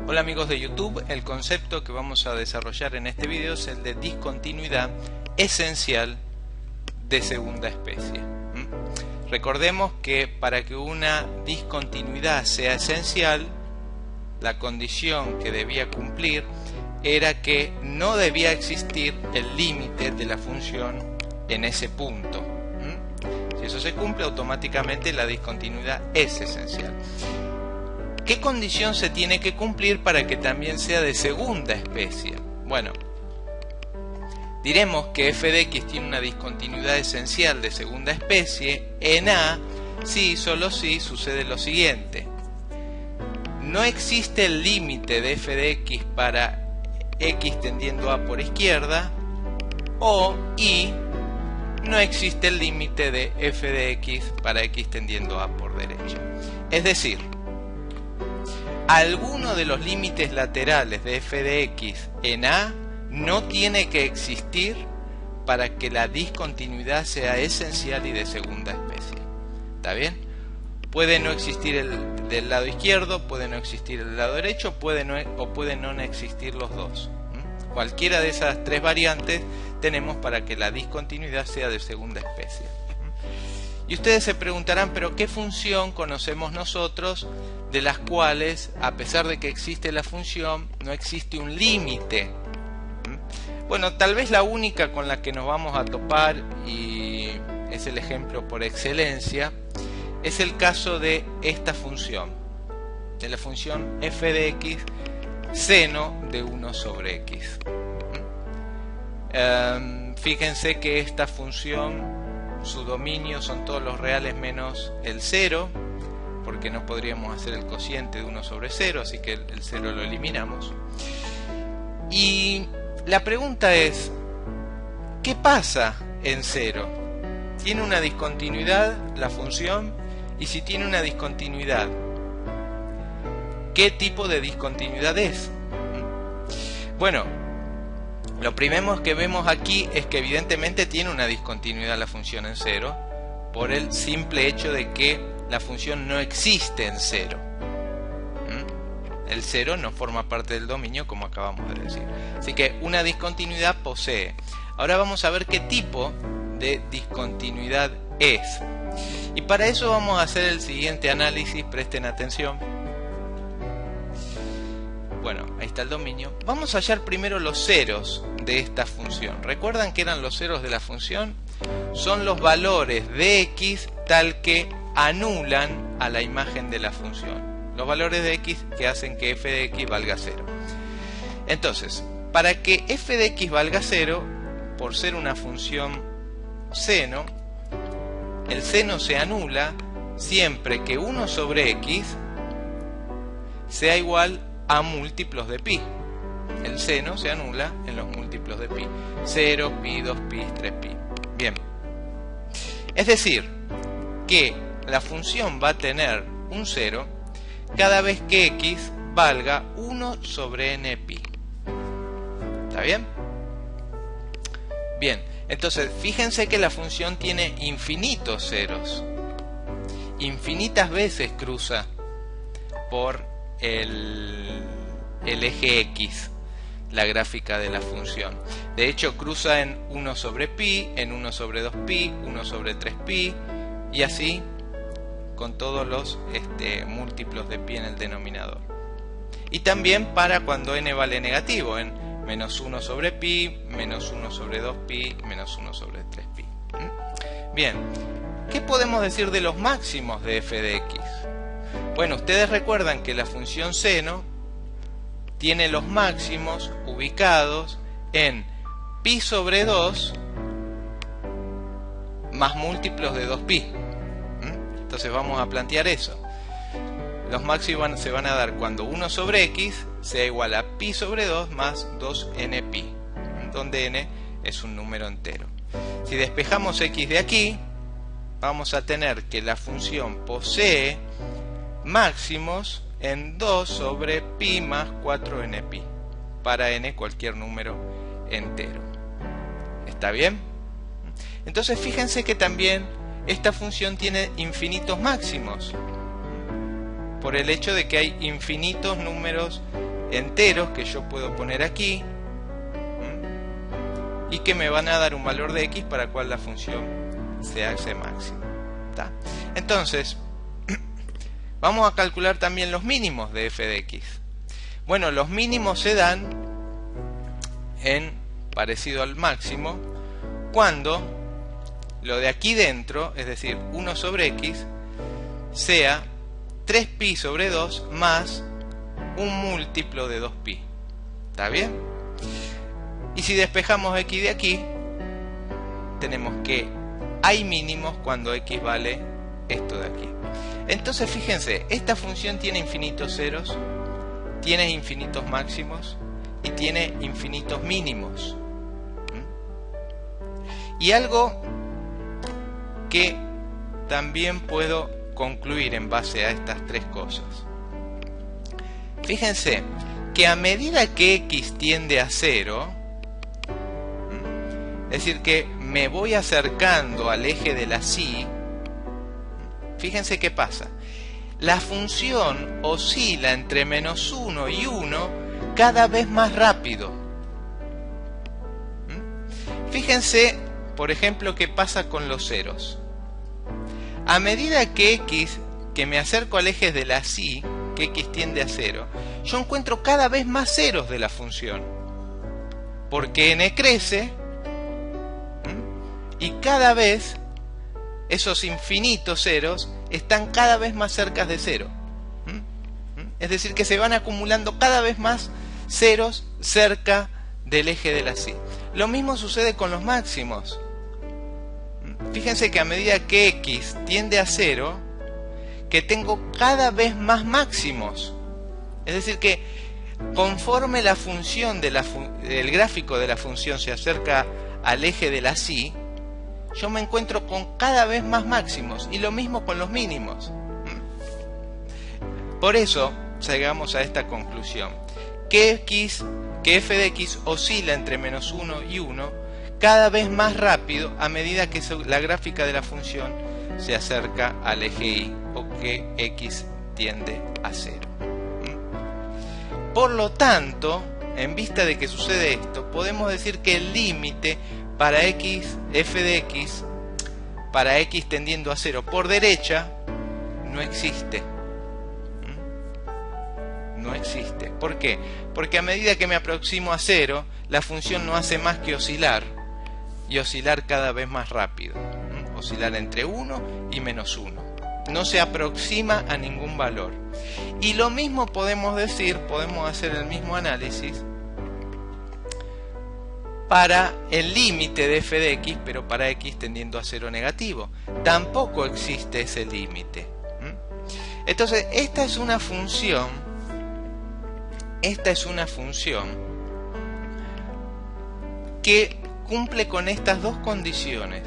Hola amigos de YouTube, el concepto que vamos a desarrollar en este video es el de discontinuidad esencial de segunda especie. Recordemos que para que una discontinuidad sea esencial, la condición que debía cumplir era que no debía existir el límite de la función en ese punto. Si eso se cumple, automáticamente la discontinuidad es esencial. ¿Qué condición se tiene que cumplir para que también sea de segunda especie? Bueno, diremos que f de x tiene una discontinuidad esencial de segunda especie en A si y solo si sucede lo siguiente. No existe el límite de f de x para x tendiendo a por izquierda, o y no existe el límite de f de x para x tendiendo a por derecha. Es decir, alguno de los límites laterales de f de x en A no tiene que existir para que la discontinuidad sea esencial y de segunda especie. ¿Está bien? Puede no existir el del lado izquierdo, puede no existir el lado derecho, puede no existir los dos. Cualquiera de esas tres variantes tenemos para que la discontinuidad sea de segunda especie. Y ustedes se preguntarán, ¿pero qué función conocemos nosotros de las cuales, a pesar de que existe la función, no existe un límite? Bueno, tal vez la única con la que nos vamos a topar, y es el ejemplo por excelencia, es el caso de esta función, de la función f de x seno de 1 sobre x. Fíjense que esta función, su dominio son todos los reales menos el 0, porque no podríamos hacer el cociente de 1 sobre 0, así que el 0 lo eliminamos. Y la pregunta es, ¿qué pasa en 0? ¿Tiene una discontinuidad la función? Y si tiene una discontinuidad, ¿qué tipo de discontinuidad es? Bueno, lo primero que vemos aquí es que evidentemente tiene una discontinuidad la función en 0 por el simple hecho de que la función no existe en 0. El 0 no forma parte del dominio, como acabamos de decir. Así que una discontinuidad posee. Ahora vamos a ver qué tipo de discontinuidad es. Y para eso vamos a hacer el siguiente análisis, presten atención. Bueno, ahí está el dominio. Vamos a hallar primero los ceros de esta función. ¿Recuerdan que eran los ceros de la función? Son los valores de x tal que anulan a la imagen de la función. Los valores de x que hacen que f de x valga 0. Entonces, para que f de x valga 0, por ser una función seno, el seno se anula siempre que 1 sobre x sea igual a múltiplos de pi. El seno se anula en los múltiplos de pi. 0, pi, 2 pi, 3 pi. Bien. Es decir, que la función va a tener un 0 cada vez que x valga 1 sobre n pi. ¿Está bien? Bien. Entonces, fíjense que la función tiene infinitos ceros. Infinitas veces cruza por el eje x, la gráfica de la función. De hecho, cruza en 1 sobre pi, en 1 sobre 2 pi, 1 sobre 3 pi, y así con todos los múltiplos de pi en el denominador. Y también para cuando n vale negativo, en menos 1 sobre pi, menos 1 sobre 2 pi, menos 1 sobre 3 pi. Bien, ¿qué podemos decir de los máximos de f de x? Bueno, ustedes recuerdan que la función seno tiene los máximos ubicados en pi sobre 2 más múltiplos de 2pi. Entonces vamos a plantear eso. Los máximos se van a dar cuando 1 sobre x sea igual a pi sobre 2 más 2n pi, donde n es un número entero. Si despejamos x de aquí, vamos a tener que la función posee máximos en 2 sobre pi más 4n pi, para n cualquier número entero. ¿Está bien? Entonces fíjense que también esta función tiene infinitos máximos, por el hecho de que hay infinitos números enteros que yo puedo poner aquí y que me van a dar un valor de x para cual la función se hace máxima. ¿Tá? Entonces, vamos a calcular también los mínimos de f de x. Bueno, los mínimos se dan en parecido al máximo cuando lo de aquí dentro, es decir, 1 sobre x, sea 3pi sobre 2 más un múltiplo de 2pi. ¿Está bien? Y si despejamos x de aquí, tenemos que hay mínimos cuando x vale esto de aquí. Entonces fíjense, esta función tiene infinitos ceros, tiene infinitos máximos y tiene infinitos mínimos. Y algo que también puedo concluir en base a estas tres cosas. Fíjense que a medida que x tiende a 0, es decir, que me voy acercando al eje de la y, fíjense qué pasa. La función oscila entre menos 1 y 1 cada vez más rápido. Fíjense, por ejemplo, qué pasa con los ceros. A medida que me acerco al eje de la y, que x tiende a 0, yo encuentro cada vez más ceros de la función. Porque n crece y cada vez esos infinitos ceros están cada vez más cerca de 0. Es decir, que se van acumulando cada vez más ceros cerca del eje de la y. Lo mismo sucede con los máximos. Fíjense que a medida que x tiende a 0, que tengo cada vez más máximos. Es decir, que conforme la función el gráfico de la función se acerca al eje de la y, yo me encuentro con cada vez más máximos. Y lo mismo con los mínimos. Por eso llegamos a esta conclusión. Que f de x oscila entre menos 1 y 1 cada vez más rápido a medida que la gráfica de la función se acerca al eje y, o que x tiende a 0. Por lo tanto, en vista de que sucede esto, podemos decir que el límite para f de x, para x tendiendo a 0 por derecha, no existe. No existe. ¿Por qué? Porque a medida que me aproximo a 0, la función no hace más que oscilar, y oscilar cada vez más rápido. Oscilar entre 1 y menos 1. No se aproxima a ningún valor. Y lo mismo podemos decir, podemos hacer el mismo análisis para el límite de f de x, pero para x tendiendo a 0 negativo. Tampoco existe ese límite. Entonces, esta es una función que cumple con estas dos condiciones.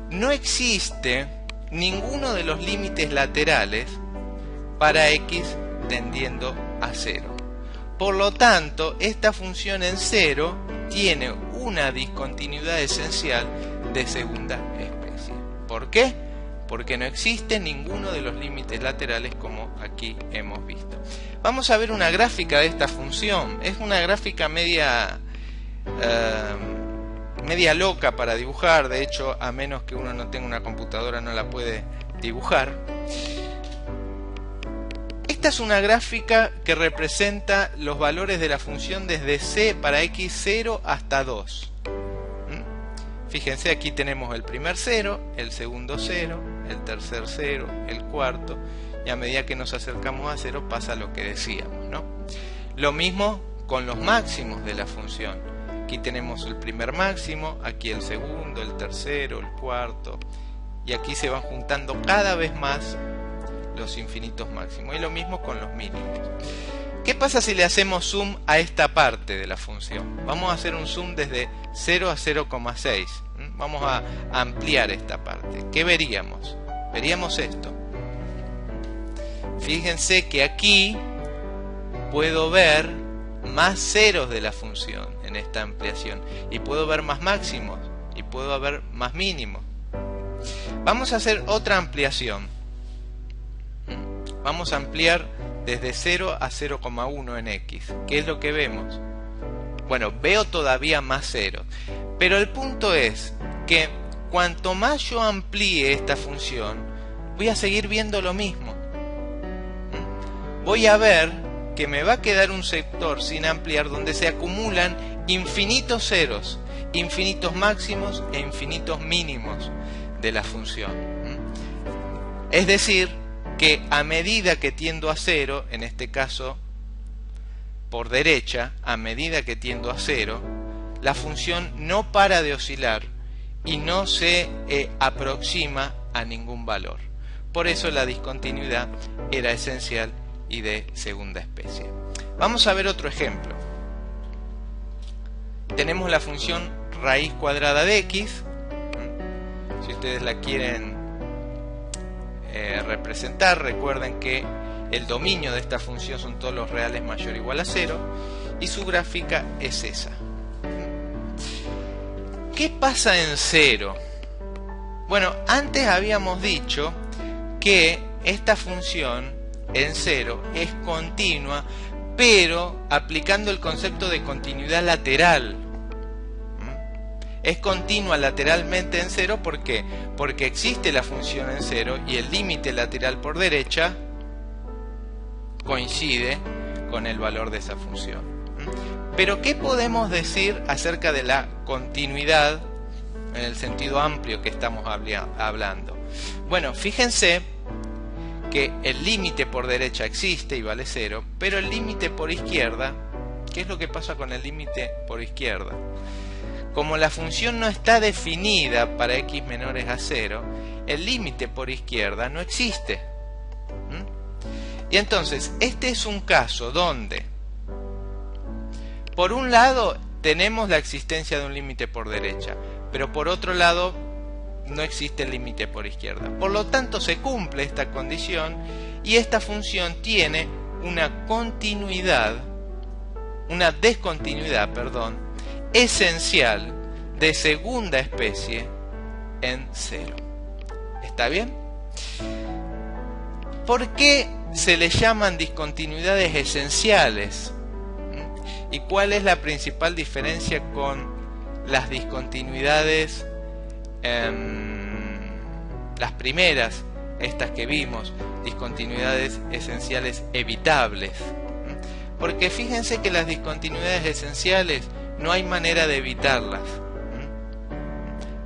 No existe ninguno de los límites laterales para x tendiendo a 0. Por lo tanto, esta función en 0 tiene una discontinuidad esencial de segunda especie. ¿Por qué? Porque no existe ninguno de los límites laterales como aquí hemos visto. Vamos a ver una gráfica de esta función. Es una gráfica media loca para dibujar. De hecho, a menos que uno no tenga una computadora, no la puede dibujar. Esta es una gráfica que representa los valores de la función desde c para x0 hasta 2. Fíjense, aquí tenemos el primer 0, el segundo 0, el tercer 0, el cuarto, y a medida que nos acercamos a 0 pasa lo que decíamos, ¿no? Lo mismo con los máximos de la función. Aquí tenemos el primer máximo, aquí el segundo, el tercero, el cuarto, y aquí se van juntando cada vez más los infinitos máximos. Y lo mismo con los mínimos. ¿Qué pasa si le hacemos zoom a esta parte de la función? Vamos a hacer un zoom desde 0 a 0,6. Vamos a ampliar esta parte. ¿Qué veríamos? Veríamos esto. Fíjense que aquí puedo ver más ceros de la función en esta ampliación. Y puedo ver más máximos. Y puedo ver más mínimos. Vamos a hacer otra ampliación. Vamos a ampliar desde 0 a 0,1 en x. ¿Qué es lo que vemos? Bueno, veo todavía más ceros. Pero el punto es que cuanto más yo amplíe esta función, voy a seguir viendo lo mismo. Voy a ver que me va a quedar un sector sin ampliar donde se acumulan infinitos ceros, infinitos máximos e infinitos mínimos de la función. Es decir, que a medida que tiendo a 0, en este caso por derecha, a medida que tiendo a 0, la función no para de oscilar y no se aproxima a ningún valor. Por eso la discontinuidad era esencial y de segunda especie. Vamos a ver otro ejemplo. Tenemos la función raíz cuadrada de x. Si ustedes la quieren representar, recuerden que el dominio de esta función son todos los reales mayor o igual a 0 y su gráfica es esa. ¿Qué pasa en 0? Bueno, antes habíamos dicho que esta función en 0 es continua, pero aplicando el concepto de continuidad lateral. Es continua lateralmente en 0, ¿por qué? Porque existe la función en 0 y el límite lateral por derecha coincide con el valor de esa función. Pero ¿qué podemos decir acerca de la continuidad en el sentido amplio que estamos hablando? Bueno, fíjense que el límite por derecha existe y vale 0, pero el límite por izquierda, ¿qué es lo que pasa con el límite por izquierda? Como la función no está definida para x menores a 0, el límite por izquierda no existe. Y entonces, este es un caso donde, por un lado, tenemos la existencia de un límite por derecha, pero por otro lado, no existe el límite por izquierda. Por lo tanto, se cumple esta condición y esta función tiene una descontinuidad, esencial de segunda especie en 0. ¿Está bien? ¿Por qué se le llaman discontinuidades esenciales? ¿Y cuál es la principal diferencia con las discontinuidades, las primeras, estas que vimos, discontinuidades esenciales evitables? Porque fíjense que las discontinuidades esenciales no hay manera de evitarlas.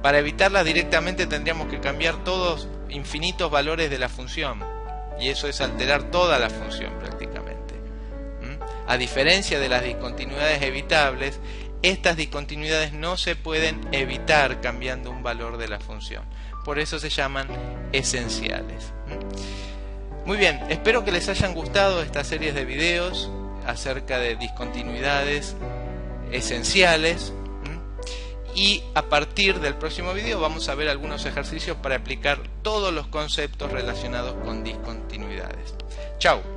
Para evitarlas directamente tendríamos que cambiar todos infinitos valores de la función, y eso es alterar toda la función prácticamente. A diferencia de las discontinuidades evitables, estas discontinuidades no se pueden evitar cambiando un valor de la función. Por eso se llaman esenciales. Muy bien, espero que les hayan gustado estas series de videos acerca de discontinuidades esenciales, y a partir del próximo video vamos a ver algunos ejercicios para aplicar todos los conceptos relacionados con discontinuidades. Chao.